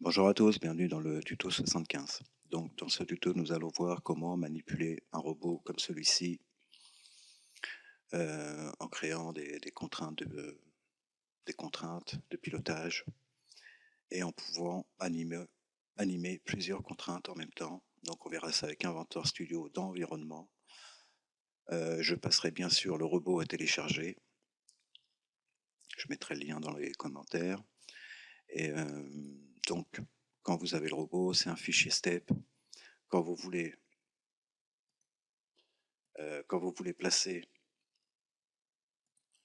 Bonjour à tous, bienvenue dans le tuto 75. Donc, dans ce tuto, nous allons voir comment manipuler un robot comme celui-ci en créant des contraintes de pilotage et en pouvant animer plusieurs contraintes en même temps. Donc, on verra ça avec Inventor Studio d'environnement. Je passerai bien sûr le robot à télécharger. Je mettrai le lien dans les commentaires. Et donc, quand vous avez le robot, c'est un fichier step. Quand vous voulez placer,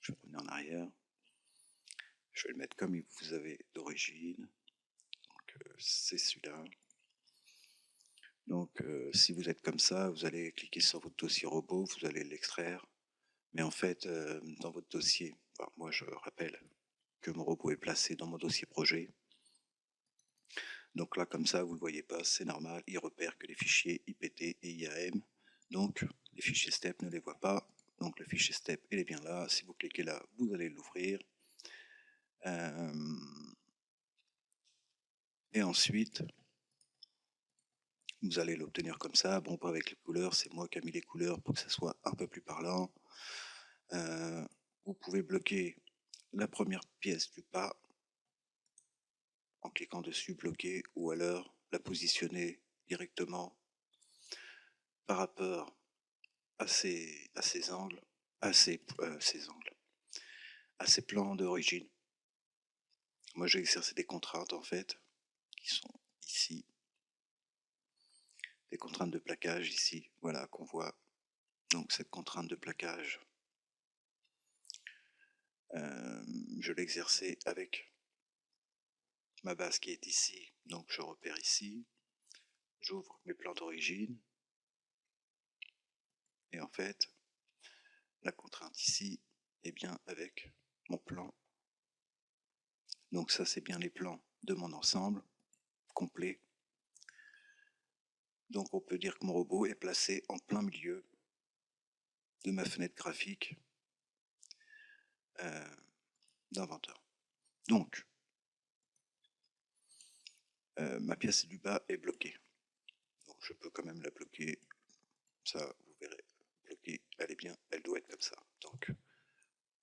je vais revenir en arrière, je vais le mettre comme vous avez d'origine, donc c'est celui-là. Donc si vous êtes comme ça, vous allez cliquer sur votre dossier robot, vous allez l'extraire, mais en fait dans votre dossier, enfin, moi je rappelle que mon robot est placé dans mon dossier projet. Donc là comme ça vous ne le voyez pas, c'est normal, il repère que les fichiers IPT et IAM, donc les fichiers STEP ne les voit pas. Donc le fichier STEP il est bien là, si vous cliquez là vous allez l'ouvrir. Et ensuite, vous allez l'obtenir comme ça. Bon, pas avec les couleurs, c'est moi qui ai mis les couleurs pour que ça soit un peu plus parlant. Vous pouvez bloquer la première pièce du pas en cliquant dessus, bloquer, ou alors la positionner directement par rapport à ces angles, à ces plans d'origine. Moi, j'ai exercé des contraintes en fait, qui sont ici, des contraintes de plaquage ici, voilà, qu'on voit. Donc cette contrainte de plaquage, je l'ai exercée avec ma base qui est ici, donc je repère ici, j'ouvre mes plans d'origine, et en fait, la contrainte ici est bien avec mon plan. Donc ça, c'est bien les plans de mon ensemble complet. Donc on peut dire que mon robot est placé en plein milieu de ma fenêtre graphique d'Inventor. Donc, ma pièce du bas est bloquée. Donc je peux quand même la bloquer. Ça, vous verrez, bloquée, elle est bien, elle doit être comme ça. Donc,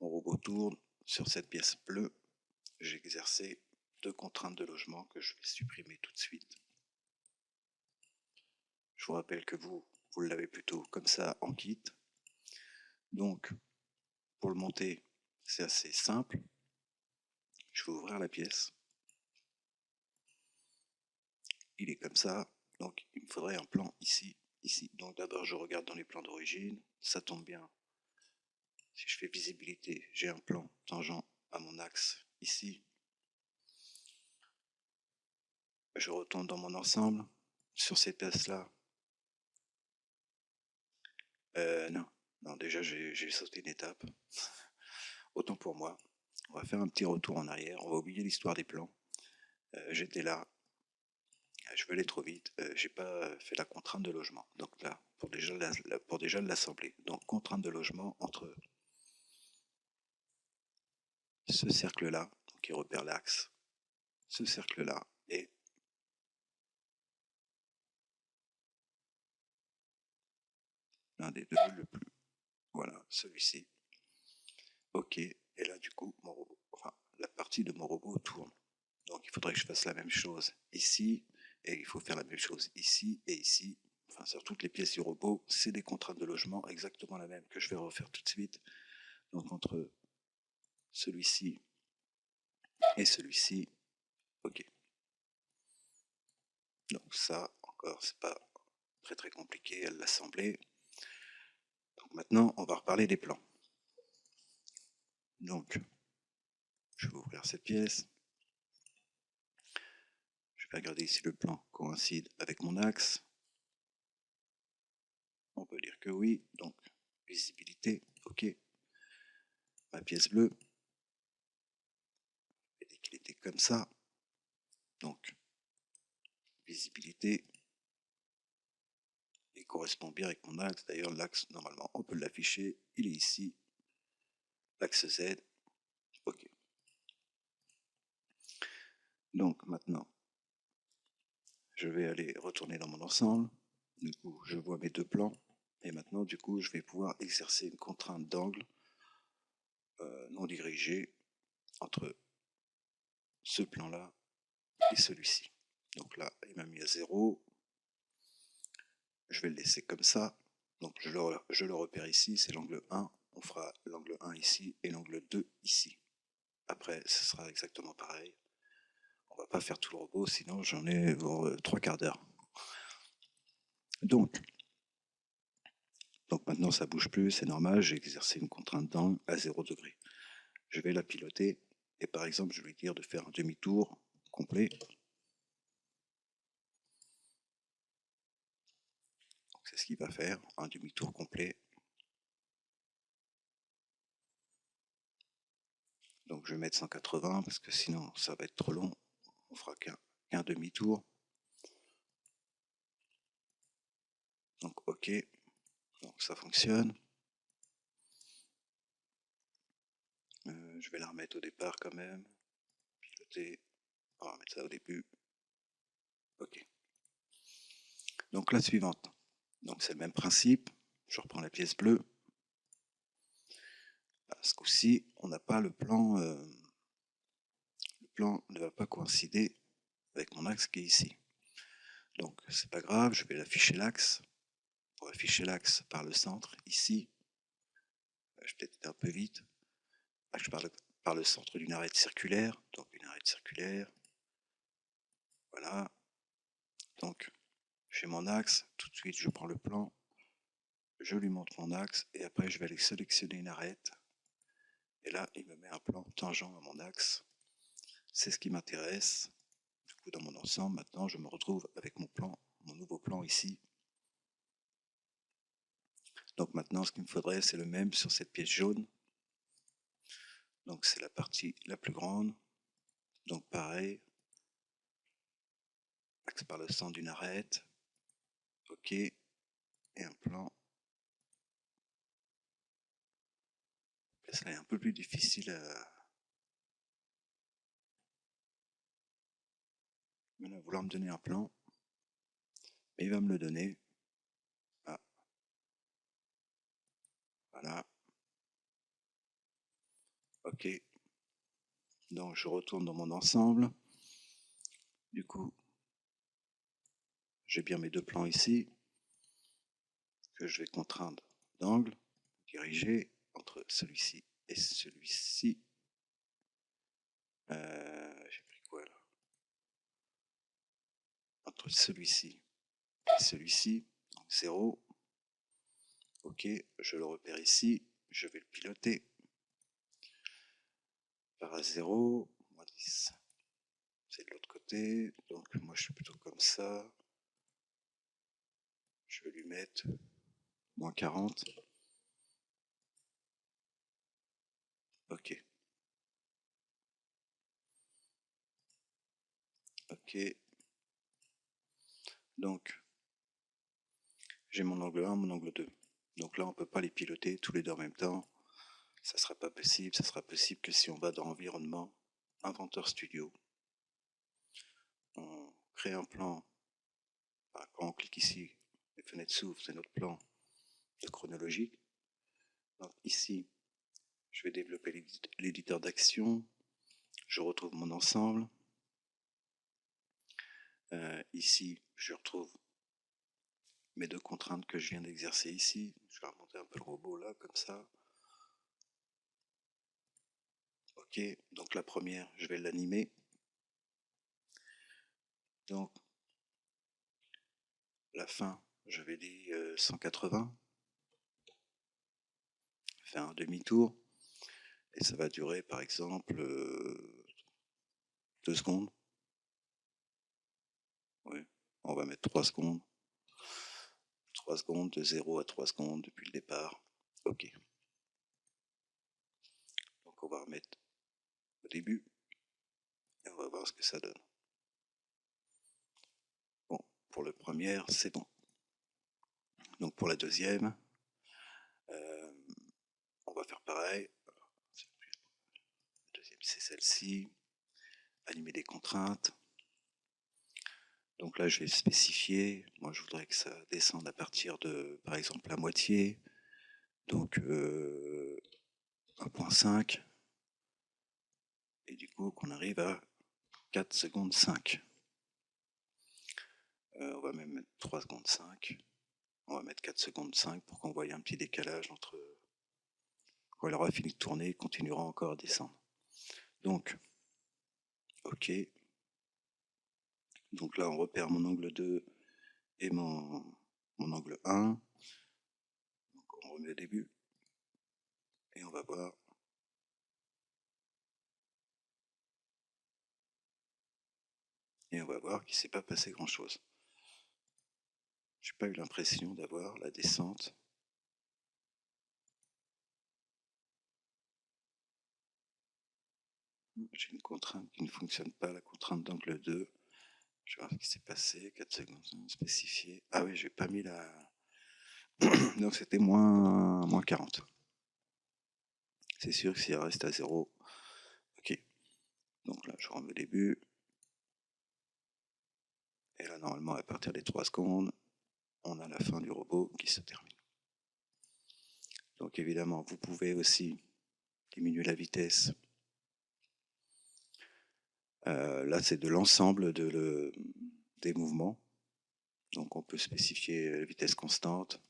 mon robot tourne sur cette pièce bleue. J'ai exercé deux contraintes de logement que je vais supprimer tout de suite. Je vous rappelle que vous l'avez plutôt comme ça en kit. Donc, pour le monter, c'est assez simple. Je vais ouvrir la pièce. Il est comme ça. Donc, il me faudrait un plan ici, ici. Donc, d'abord, je regarde dans les plans d'origine. Ça tombe bien. Si je fais visibilité, j'ai un plan tangent à mon axe ici. Je retourne dans mon ensemble. Sur ces pièces-là, non, déjà j'ai sauté une étape. Autant pour moi. On va faire un petit retour en arrière. On va oublier l'histoire des plans. J'étais là. Je vais aller trop vite. J'ai pas fait la contrainte de logement. Donc là, pour déjà l'assembler. Donc contrainte de logement entre ce cercle-là, qui repère l'axe, ce cercle-là et l'un des deux, le plus. Voilà, celui-ci. Ok. Et là, du coup, mon robot, enfin, la partie de mon robot tourne. Donc il faudrait que je fasse la même chose ici, et il faut faire la même chose ici et ici. Enfin, sur toutes les pièces du robot, c'est des contraintes de logement exactement la même que je vais refaire tout de suite. Donc entre celui-ci et celui-ci, ok. Donc ça, encore, c'est pas très très compliqué à l'assembler. Donc maintenant, on va reparler des plans. Donc, je vais ouvrir cette pièce. Je vais regarder si le plan coïncide avec mon axe. On peut dire que oui. Donc, visibilité, ok. Ma pièce bleue, et dès qu'il était comme ça, donc visibilité, il correspond bien avec mon axe. D'ailleurs, l'axe, normalement, on peut l'afficher. Il est ici. L'axe Z. OK. Donc, maintenant, je vais aller retourner dans mon ensemble. Du coup, je vois mes deux plans. Et maintenant, du coup, je vais pouvoir exercer une contrainte d'angle non dirigée entre ce plan-là et celui-ci. Donc là, il m'a mis à 0. Je vais le laisser comme ça. Donc je le repère ici, c'est l'angle 1. On fera l'angle 1 ici et l'angle 2 ici. Après, ce sera exactement pareil. On va pas faire tout le robot, sinon j'en ai pour 3/4 d'heure. Donc maintenant ça bouge plus, c'est normal, j'ai exercé une contrainte d'angle à 0 degré. Je vais la piloter et par exemple je vais lui dire de faire un demi-tour complet. C'est ce qu'il va faire, un demi-tour complet. Donc je vais mettre 180 parce que sinon ça va être trop long. On fera qu'un demi-tour. Donc ok, donc ça fonctionne. Je vais la remettre au départ quand même. Piloter, on va mettre ça au début. Ok. Donc la suivante. Donc c'est le même principe. Je reprends la pièce bleue. Ce coup-ci, on n'a pas le plan. Le plan ne va pas coïncider avec mon axe qui est ici. Donc c'est pas grave, je vais afficher l'axe. Pour afficher l'axe par le centre, ici, je vais peut-être un peu vite. Je parle par le centre d'une arête circulaire. Donc une arête circulaire. Voilà. Donc j'ai mon axe. Tout de suite, je prends le plan. Je lui montre mon axe et après je vais aller sélectionner une arête. Et là, il me met un plan tangent à mon axe. C'est ce qui m'intéresse. Du coup, dans mon ensemble, maintenant, je me retrouve avec mon plan, mon nouveau plan ici. Donc maintenant, ce qu'il me faudrait, c'est le même sur cette pièce jaune. Donc c'est la partie la plus grande. Donc pareil, axe par le centre d'une arête. Ok. Et un plan. Ça est un peu plus difficile à vouloir me donner un plan. Mais il va me le donner. Ah. Voilà. Ok. Donc je retourne dans mon ensemble. Du coup, j'ai bien mes deux plans ici que je vais contraindre d'angle, diriger entre celui-ci et celui-ci. J'ai pris quoi là? Entre celui-ci et celui-ci, donc 0. Ok, je le repère ici, je vais le piloter. Par à 0, moins 10. C'est de l'autre côté, donc moi je suis plutôt comme ça. Je vais lui mettre moins 40. Ok. Ok. Donc, j'ai mon angle 1, mon angle 2. Donc là, on ne peut pas les piloter tous les deux en même temps. Ça ne sera pas possible. Ça sera possible que si on va dans Environnement, Inventor Studio, on crée un plan. Enfin, quand on clique ici, les fenêtres s'ouvrent, c'est notre plan de chronologique. Donc ici, je vais développer l'éditeur d'action. Je retrouve mon ensemble. Ici, je retrouve mes deux contraintes que je viens d'exercer ici. Je vais remonter un peu le robot là, comme ça. Ok, donc la première, je vais l'animer. Donc, la fin, je vais dire 180. Faire un demi-tour. Et ça va durer, par exemple, 2 secondes. Oui, on va mettre 3 secondes. 3 secondes, de 0 à 3 secondes depuis le départ. Ok. Donc on va remettre au début. Et on va voir ce que ça donne. Bon, pour le premier, c'est bon. Donc pour la deuxième, on va faire pareil. La deuxième, c'est celle-ci. Animer des contraintes. Donc Donc là, je vais spécifier. Moi, je voudrais que ça descende à partir de, par exemple, la moitié. Donc 1.5. Et du coup, qu'on arrive à 4 secondes 5. On va même mettre 3 secondes 5. On va mettre 4 secondes 5 pour qu'on voie un petit décalage entre... Quand elle aura fini de tourner, il continuera encore à descendre. Donc, OK. Donc là, on repère mon angle 2 et mon angle 1. Donc on remet au début. Et on va voir. Et on va voir qu'il ne s'est pas passé grand-chose. Je n'ai pas eu l'impression d'avoir la descente. J'ai une contrainte qui ne fonctionne pas, la contrainte d'angle 2. Je vais voir ce qui s'est passé. 4 secondes spécifiées. Ah oui, j'ai pas mis la... Donc c'était moins 40. C'est sûr que s'il reste à 0, ok. Donc là, je remets au début. Et là, normalement, à partir des 3 secondes, on a la fin du robot qui se termine. Donc évidemment, vous pouvez aussi diminuer la vitesse. Là, c'est de l'ensemble des mouvements. Donc on peut spécifier la vitesse constante,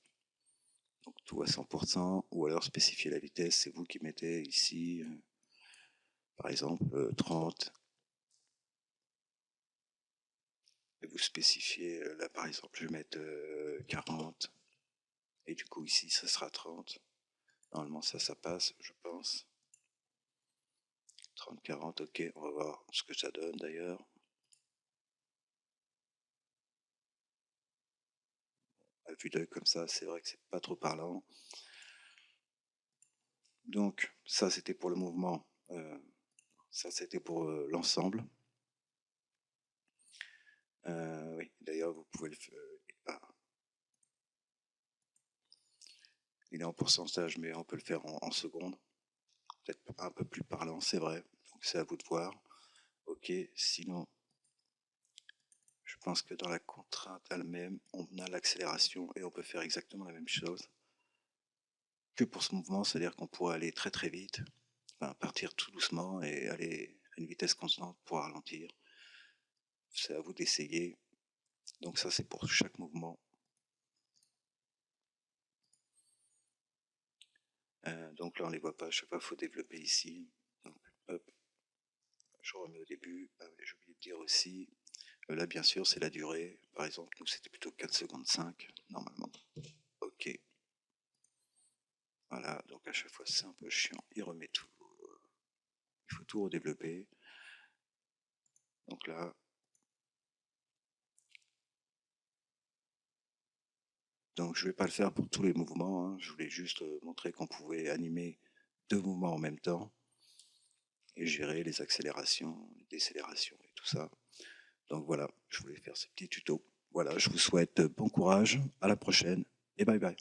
donc tout à 100%, ou alors spécifier la vitesse, c'est vous qui mettez ici, par exemple, 30. Et vous spécifiez, là par exemple, je vais mettre 40. Et du coup ici, ça sera 30. Normalement, ça passe, je pense. 30, 40, ok, on va voir ce que ça donne d'ailleurs. À vue d'œil comme ça, c'est vrai que c'est pas trop parlant. Donc, ça c'était pour le mouvement, ça c'était pour l'ensemble. Oui, d'ailleurs, vous pouvez le faire. Ah. Il est en pourcentage, mais on peut le faire en secondes. Peut-être un peu plus parlant, c'est vrai. Donc, c'est à vous de voir. Ok, sinon, je pense que dans la contrainte elle-même, on a l'accélération et on peut faire exactement la même chose que pour ce mouvement, c'est-à-dire qu'on pourrait aller très très vite, enfin, partir tout doucement et aller à une vitesse constante pour ralentir. C'est à vous d'essayer. Donc ça, c'est pour chaque mouvement. Donc là, on ne les voit pas. Chaque fois, il faut développer ici. Donc, hop, je remets au début. Ah oui, j'ai oublié de dire aussi. Là, bien sûr, c'est la durée. Par exemple, nous, c'était plutôt 4 secondes 5, normalement. Ok. Voilà, donc à chaque fois, c'est un peu chiant. Il remet tout. Il faut tout redévelopper. Donc là. Donc, je ne vais pas le faire pour tous les mouvements. Hein. Je voulais juste montrer qu'on pouvait animer 2 mouvements en même temps et gérer les accélérations, les décélérations et tout ça. Donc voilà, je voulais faire ce petit tuto. Voilà, je vous souhaite bon courage, à la prochaine et bye bye.